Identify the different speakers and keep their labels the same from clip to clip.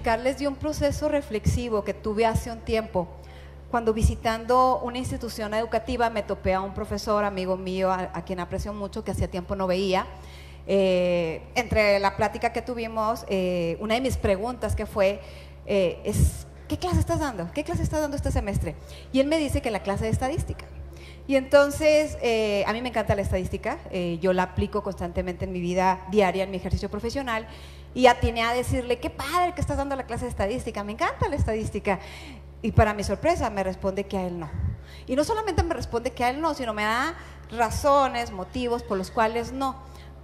Speaker 1: platicarles de un proceso reflexivo que tuve hace un tiempo. Cuando visitando una institución educativa me topé a un profesor, amigo mío, a quien aprecio mucho, que hacía tiempo no veía. Entre la plática que tuvimos, una de mis preguntas que fue, ¿qué clase estás dando? ¿Qué clase estás dando este semestre? Y él me dice que la clase de estadística. Y entonces, a mí me encanta la estadística, yo la aplico constantemente en mi vida diaria, en mi ejercicio profesional, y atiné a decirle, qué padre que estás dando la clase de estadística, me encanta la estadística. Y para mi sorpresa me responde que a él no. Y no solamente me responde que a él no, sino me da razones, motivos por los cuales no.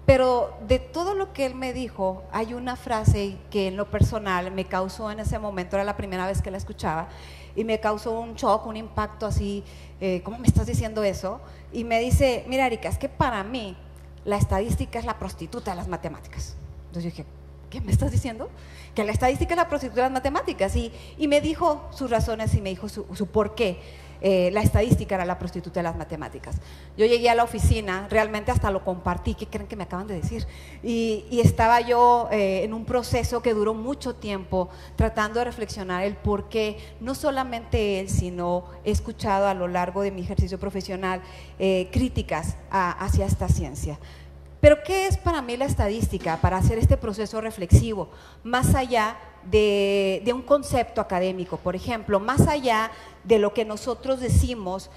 Speaker 1: Pero de todo lo que él me dijo, hay una frase que en lo personal me causó en ese momento, era la primera vez que la escuchaba, y me causó un shock, un impacto así, ¿cómo me estás diciendo eso? Y me dice, mira Erika, es que para mí la estadística es la prostituta de las matemáticas. Entonces yo dije, ¿qué me estás diciendo? Que la estadística es la prostituta de las matemáticas. Y me dijo sus razones y me dijo su por qué. La estadística era la prostituta de las matemáticas. Yo llegué a la oficina, realmente hasta lo compartí, ¿qué creen que me acaban de decir? Y estaba yo en un proceso que duró mucho tiempo tratando de reflexionar el por qué, no solamente él, sino he escuchado a lo largo de mi ejercicio profesional críticas hacia esta ciencia. Pero ¿qué es para mí la estadística para hacer este proceso reflexivo? Más allá de un concepto académico, por ejemplo, más allá de lo que nosotros decimos,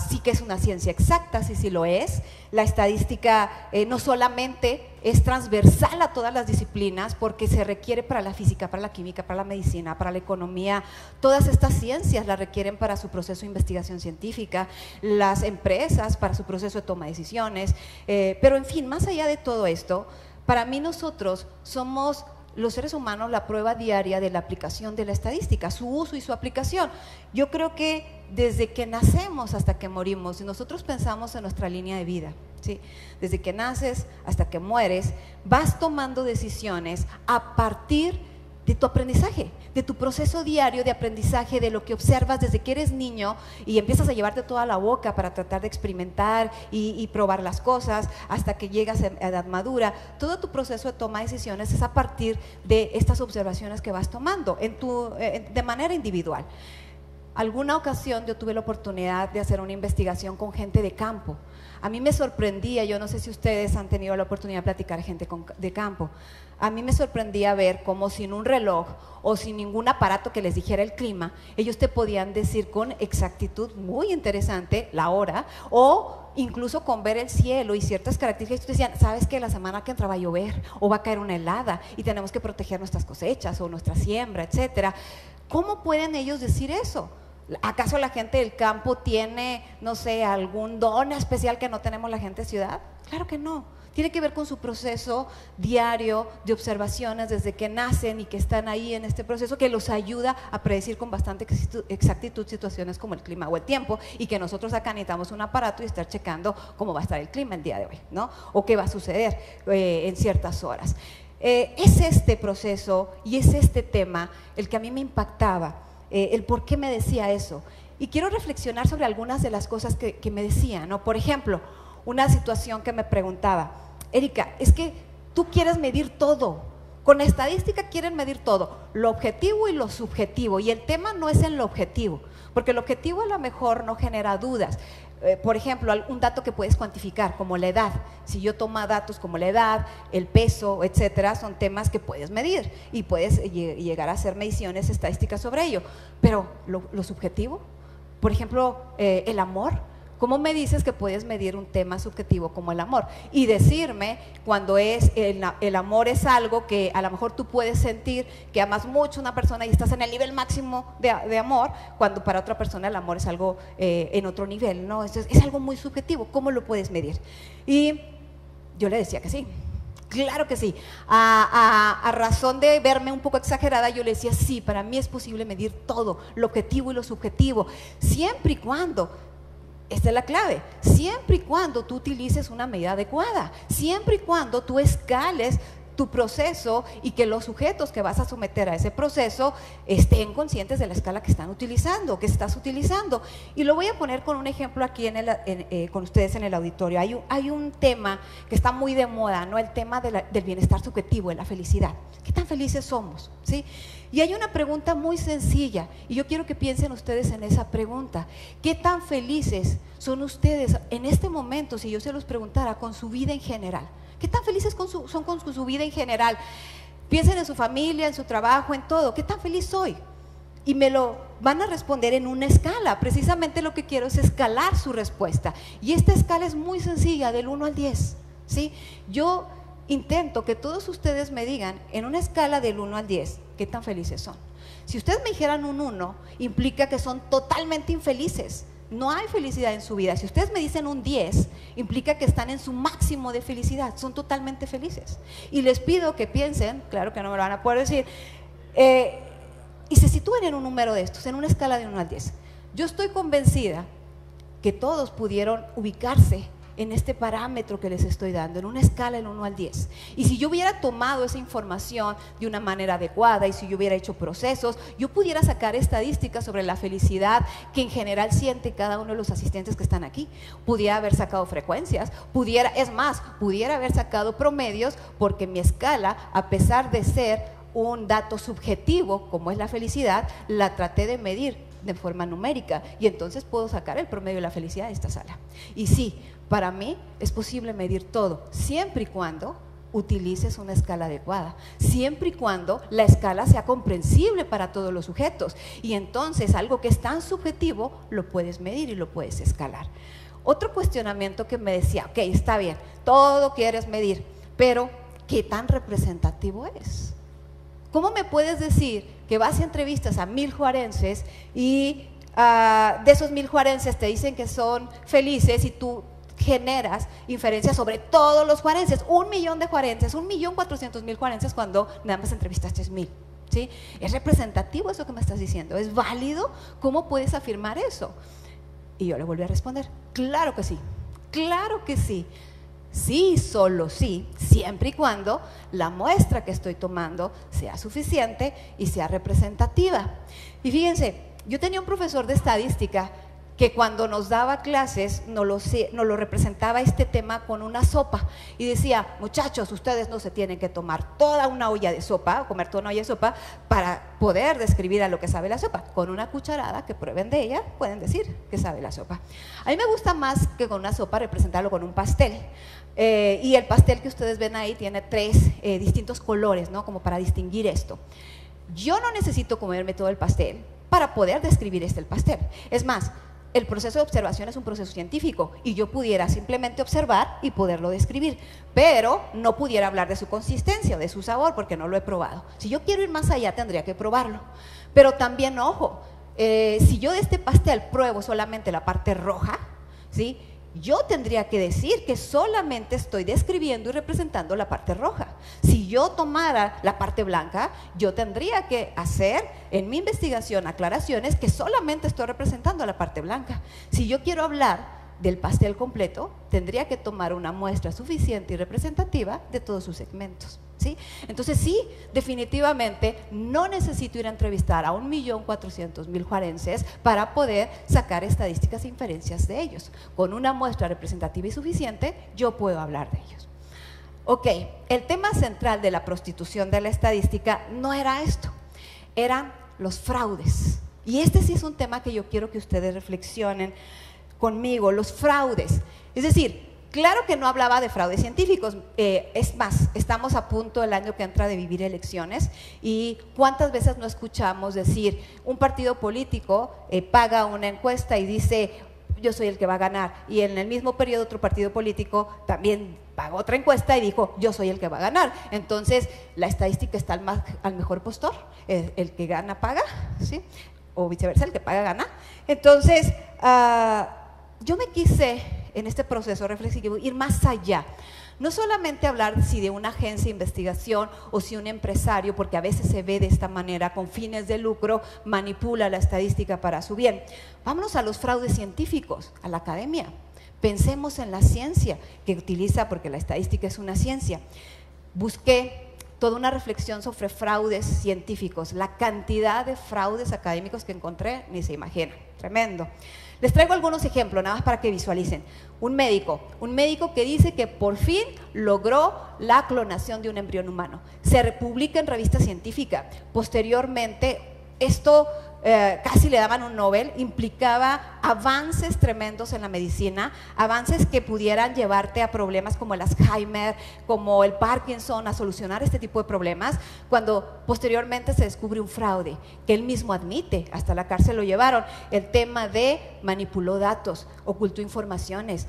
Speaker 1: sí que es una ciencia exacta, sí lo es. La estadística no solamente es transversal a todas las disciplinas, porque se requiere para la física, para la química, para la medicina, para la economía. Todas estas ciencias la requieren para su proceso de investigación científica, las empresas para su proceso de toma de decisiones, pero en fin, más allá de todo esto, para mí nosotros somos los seres humanos la prueba diaria de la aplicación de la estadística, su uso y su aplicación. Yo creo que desde que nacemos hasta que morimos, si nosotros pensamos en nuestra línea de vida, ¿sí? Desde que naces hasta que mueres, vas tomando decisiones a partir de tu aprendizaje, de tu proceso diario de aprendizaje, de lo que observas desde que eres niño y empiezas a llevarte toda la boca para tratar de experimentar y probar las cosas hasta que llegas a edad madura. Todo tu proceso de toma de decisiones es a partir de estas observaciones que vas tomando de manera individual. Alguna ocasión yo tuve la oportunidad de hacer una investigación con gente de campo. A mí me sorprendía, yo no sé si ustedes han tenido la oportunidad de platicar gente de campo, a mí me sorprendía ver cómo sin un reloj o sin ningún aparato que les dijera el clima, ellos te podían decir con exactitud muy interesante la hora, o incluso con ver el cielo y ciertas características. Te decían, ¿sabes que la semana que entra va a llover o va a caer una helada y tenemos que proteger nuestras cosechas o nuestra siembra, etcétera? ¿Cómo pueden ellos decir eso? ¿Acaso la gente del campo tiene, no sé, algún don especial que no tenemos la gente de ciudad? Claro que no. Tiene que ver con su proceso diario de observaciones desde que nacen y que están ahí en este proceso que los ayuda a predecir con bastante exactitud situaciones como el clima o el tiempo, y que nosotros acá necesitamos un aparato y estar checando cómo va a estar el clima el día de hoy, ¿no? O qué va a suceder en ciertas horas. Es este proceso y es este tema el que a mí me impactaba. El por qué me decía eso. Y quiero reflexionar sobre algunas de las cosas que me decía, ¿no? Por ejemplo, una situación que me preguntaba, Erika, es que tú quieres medir todo, con estadística quieren medir todo, lo objetivo y lo subjetivo, y el tema no es en lo objetivo, porque el objetivo a lo mejor no genera dudas. Por ejemplo, un dato que puedes cuantificar, como la edad. Si yo tomo datos como la edad, el peso, etcétera, son temas que puedes medir y puedes llegar a hacer mediciones estadísticas sobre ello. Pero lo subjetivo, por ejemplo, el amor. ¿Cómo me dices que puedes medir un tema subjetivo como el amor? Y decirme cuando el amor es algo que a lo mejor tú puedes sentir que amas mucho a una persona y estás en el nivel máximo de amor, cuando para otra persona el amor es algo en otro nivel, ¿no? Es algo muy subjetivo. ¿Cómo lo puedes medir? Y yo le decía que sí. Claro que sí. A razón de verme un poco exagerada, yo le decía, sí, para mí es posible medir todo, lo objetivo y lo subjetivo, siempre y cuando, esta es la clave, siempre y cuando tú utilices una medida adecuada, siempre y cuando tú escales tu proceso y que los sujetos que vas a someter a ese proceso estén conscientes de la escala que están utilizando, que estás utilizando. Y lo voy a poner con un ejemplo aquí con ustedes en el auditorio. Hay un tema que está muy de moda, ¿no? El tema del bienestar subjetivo, de la felicidad. ¿Qué tan felices somos? ¿Sí? Y hay una pregunta muy sencilla, y yo quiero que piensen ustedes en esa pregunta. ¿Qué tan felices son ustedes en este momento, si yo se los preguntara, con su vida en general? ¿Qué tan felices son con su vida en general? Piensen en su familia, en su trabajo, en todo. ¿Qué tan feliz soy? Y me lo van a responder en una escala. Precisamente lo que quiero es escalar su respuesta. Y esta escala es muy sencilla, del 1 al 10. ¿Sí? Yo intento que todos ustedes me digan en una escala del 1 al 10 qué tan felices son. Si ustedes me dijeran un 1, implica que son totalmente infelices. No hay felicidad en su vida. Si ustedes me dicen un 10, implica que están en su máximo de felicidad, son totalmente felices. Y les pido que piensen, claro que no me lo van a poder decir, y se sitúen en un número de estos, en una escala de 1 al 10. Yo estoy convencida que todos pudieron ubicarse en este parámetro que les estoy dando, en una escala del 1 al 10. Y si yo hubiera tomado esa información de una manera adecuada y si yo hubiera hecho procesos, yo pudiera sacar estadísticas sobre la felicidad que en general siente cada uno de los asistentes que están aquí. Pudiera haber sacado frecuencias, pudiera haber sacado promedios, porque mi escala, a pesar de ser un dato subjetivo, como es la felicidad, la traté de medir de forma numérica, y entonces puedo sacar el promedio de la felicidad de esta sala. Y sí, para mí es posible medir todo, siempre y cuando utilices una escala adecuada, siempre y cuando la escala sea comprensible para todos los sujetos, y entonces algo que es tan subjetivo lo puedes medir y lo puedes escalar. Otro cuestionamiento que me decía, ok, está bien, todo quieres medir, pero ¿qué tan representativo es? ¿Cómo me puedes decir que vas y entrevistas a 1000 juarenses y de esos 1000 juarenses te dicen que son felices y tú generas inferencias sobre todos los juarenses, 1 millón de juarenses, 1.400.000 juarenses, cuando nada más entrevistaste 1000? ¿Sí? ¿Es representativo eso que me estás diciendo? ¿Es válido? ¿Cómo puedes afirmar eso? Y yo le volví a responder, claro que sí, claro que sí. Sí, solo sí, siempre y cuando la muestra que estoy tomando sea suficiente y sea representativa. Y fíjense, yo tenía un profesor de estadística que cuando nos daba clases nos lo representaba este tema con una sopa y decía, muchachos, ustedes no se tienen que tomar toda una olla de sopa, o comer toda una olla de sopa para poder describir a lo que sabe la sopa. Con una cucharada que prueben de ella pueden decir que sabe la sopa. A mí me gusta más que con una sopa representarlo con un pastel. Y el pastel que ustedes ven ahí tiene 3 distintos colores, ¿no? Como para distinguir esto. Yo no necesito comerme todo el pastel para poder describir el pastel. Es más, el proceso de observación es un proceso científico y yo pudiera simplemente observar y poderlo describir, pero no pudiera hablar de su consistencia o de su sabor porque no lo he probado. Si yo quiero ir más allá tendría que probarlo, pero también, ojo, si yo de este pastel pruebo solamente la parte roja, ¿sí?, yo tendría que decir que solamente estoy describiendo y representando la parte roja. Si yo tomara la parte blanca, yo tendría que hacer en mi investigación aclaraciones que solamente estoy representando la parte blanca. Si yo quiero hablar del pastel completo, tendría que tomar una muestra suficiente y representativa de todos sus segmentos, ¿sí? Entonces sí, definitivamente no necesito ir a entrevistar a 1.400.000 juarenses para poder sacar estadísticas e inferencias de ellos. Con una muestra representativa y suficiente, yo puedo hablar de ellos. Ok, el tema central de la prostitución de la estadística no era esto, eran los fraudes. Y este sí es un tema que yo quiero que ustedes reflexionen conmigo, los fraudes. Es decir, claro que no hablaba de fraudes científicos, es más, estamos a punto el año que entra de vivir elecciones y cuántas veces no escuchamos decir, un partido político paga una encuesta y dice, yo soy el que va a ganar, y en el mismo periodo otro partido político también pagó otra encuesta y dijo, yo soy el que va a ganar. Entonces, la estadística está al mejor postor, el que gana paga, ¿sí?, o viceversa, el que paga gana. Entonces, yo me quise, en este proceso reflexivo, ir más allá. No solamente hablar si de una agencia de investigación o si un empresario, porque a veces se ve de esta manera, con fines de lucro, manipula la estadística para su bien. Vámonos a los fraudes científicos, a la academia. Pensemos en la ciencia que utiliza, porque la estadística es una ciencia. Busqué toda una reflexión sobre fraudes científicos. La cantidad de fraudes académicos que encontré, ni se imagina, tremendo. Les traigo algunos ejemplos, nada más para que visualicen. Un médico que dice que por fin logró la clonación de un embrión humano. Se publica en revista científica. Posteriormente, esto casi le daban un Nobel, implicaba avances tremendos en la medicina, avances que pudieran llevarte a problemas como el Alzheimer, como el Parkinson, a solucionar este tipo de problemas, cuando posteriormente se descubre un fraude, que él mismo admite, hasta la cárcel lo llevaron, el tema de manipuló datos, ocultó informaciones,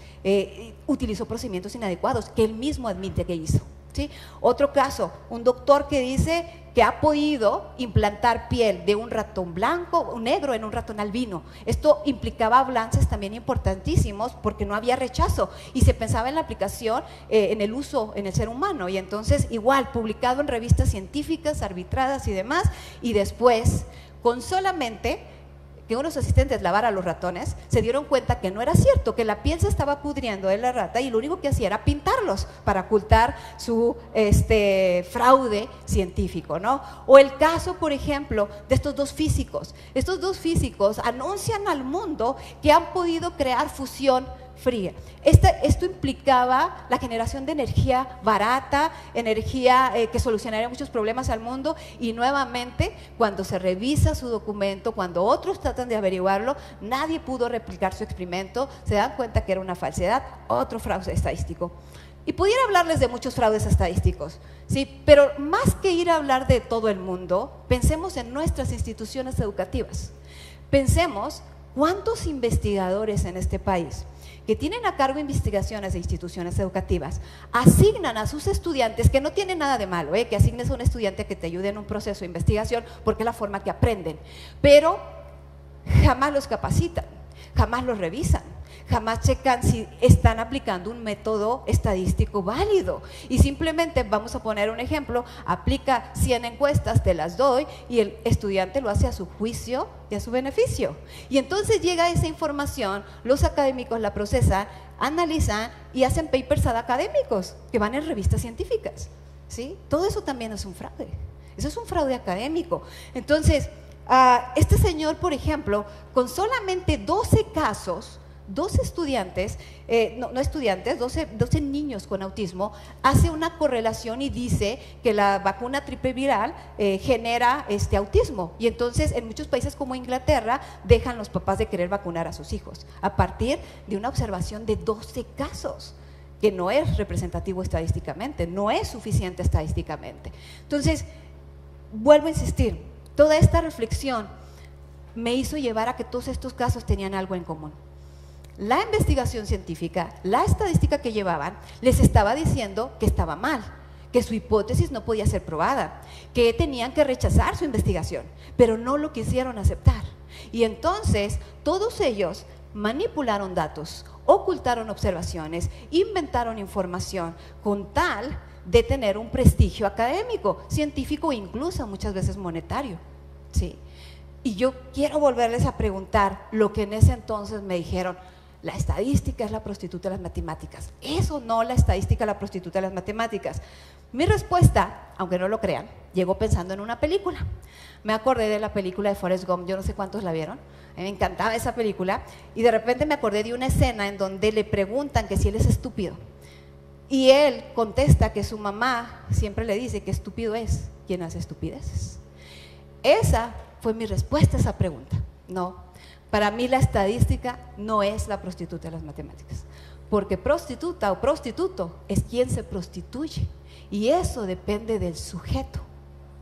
Speaker 1: utilizó procedimientos inadecuados, que él mismo admite que hizo. ¿Sí? Otro caso, un doctor que dice que ha podido implantar piel de un ratón blanco, un negro en un ratón albino. Esto implicaba avances también importantísimos porque no había rechazo y se pensaba en la aplicación, en el uso en el ser humano, y entonces igual publicado en revistas científicas, arbitradas y demás, y después con solamente que unos asistentes lavaran a los ratones, se dieron cuenta que no era cierto, que la piel se estaba pudriendo de la rata y lo único que hacía era pintarlos para ocultar su fraude científico, ¿no? O el caso, por ejemplo, de estos dos físicos. Estos dos físicos anuncian al mundo que han podido crear fusión fría. Esto implicaba la generación de energía barata, energía que solucionaría muchos problemas al mundo, y nuevamente cuando se revisa su documento, cuando otros tratan de averiguarlo, nadie pudo replicar su experimento, se dan cuenta que era una falsedad, otro fraude estadístico. Y pudiera hablarles de muchos fraudes estadísticos, ¿sí? Pero más que ir a hablar de todo el mundo, pensemos en nuestras instituciones educativas. Pensemos cuántos investigadores en este país que tienen a cargo investigaciones de instituciones educativas asignan a sus estudiantes, que no tiene nada de malo, que asignes a un estudiante que te ayude en un proceso de investigación porque es la forma que aprenden, pero jamás los capacitan, jamás los revisan, jamás checan si están aplicando un método estadístico válido, y simplemente, vamos a poner un ejemplo, aplica 100 encuestas, te las doy, y el estudiante lo hace a su juicio y a su beneficio, y entonces llega esa información, los académicos la procesan, analizan y hacen papers académicos que van en revistas científicas, ¿sí? Todo eso también es un fraude, eso es un fraude académico. Entonces, este señor, por ejemplo, con solamente 12 casos, 12 estudiantes, 12 niños con autismo, hace una correlación y dice que la vacuna triple viral genera autismo, y entonces en muchos países como Inglaterra dejan los papás de querer vacunar a sus hijos a partir de una observación de 12 casos, que no es representativo estadísticamente, no es suficiente estadísticamente. Entonces, vuelvo a insistir, toda esta reflexión me hizo llevar a que todos estos casos tenían algo en común. La investigación científica, la estadística que llevaban, les estaba diciendo que estaba mal, que su hipótesis no podía ser probada, que tenían que rechazar su investigación, pero no lo quisieron aceptar. Y entonces todos ellos manipularon datos, ocultaron observaciones, inventaron información con tal de tener un prestigio académico, científico e incluso muchas veces monetario, ¿sí? Y yo quiero volverles a preguntar lo que en ese entonces me dijeron: la estadística es la prostituta de las matemáticas. Eso no, la estadística es la prostituta de las matemáticas. Mi respuesta, aunque no lo crean, llegó pensando en una película. Me acordé de la película de Forrest Gump, yo no sé cuántos la vieron, a mí me encantaba esa película, y de repente me acordé de una escena en donde le preguntan que si él es estúpido. Y él contesta que su mamá siempre le dice que estúpido es quien hace estupideces. Esa fue mi respuesta a esa pregunta. No, para mí la estadística no es la prostituta de las matemáticas, porque prostituta o prostituto es quien se prostituye, y eso depende del sujeto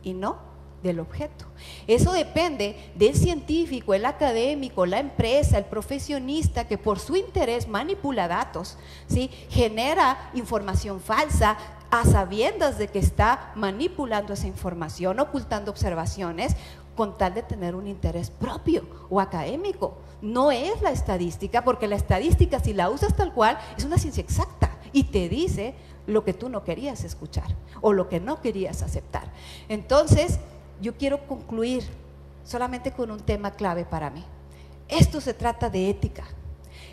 Speaker 1: y no del objeto. Eso depende del científico, el académico, la empresa, el profesionista que por su interés manipula datos, ¿sí? Genera información falsa a sabiendas de que está manipulando esa información, ocultando observaciones con tal de tener un interés propio o académico. No es la estadística, porque la estadística, si la usas tal cual, es una ciencia exacta y te dice lo que tú no querías escuchar o lo que no querías aceptar. Entonces, yo quiero concluir solamente con un tema clave para mí. Esto se trata de ética.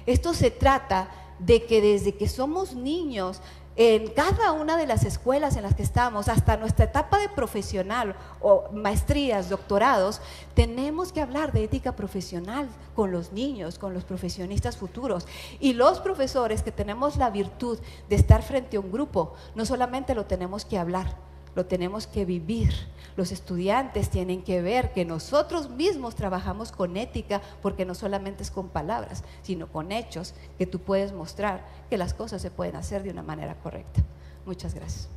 Speaker 1: Esto se trata de que desde que somos niños en cada una de las escuelas en las que estamos, hasta nuestra etapa de profesional o maestrías, doctorados, tenemos que hablar de ética profesional con los niños, con los profesionistas futuros. Y los profesores que tenemos la virtud de estar frente a un grupo, no solamente lo tenemos que hablar, lo tenemos que vivir. Los estudiantes tienen que ver que nosotros mismos trabajamos con ética, porque no solamente es con palabras, sino con hechos, que tú puedes mostrar que las cosas se pueden hacer de una manera correcta. Muchas gracias.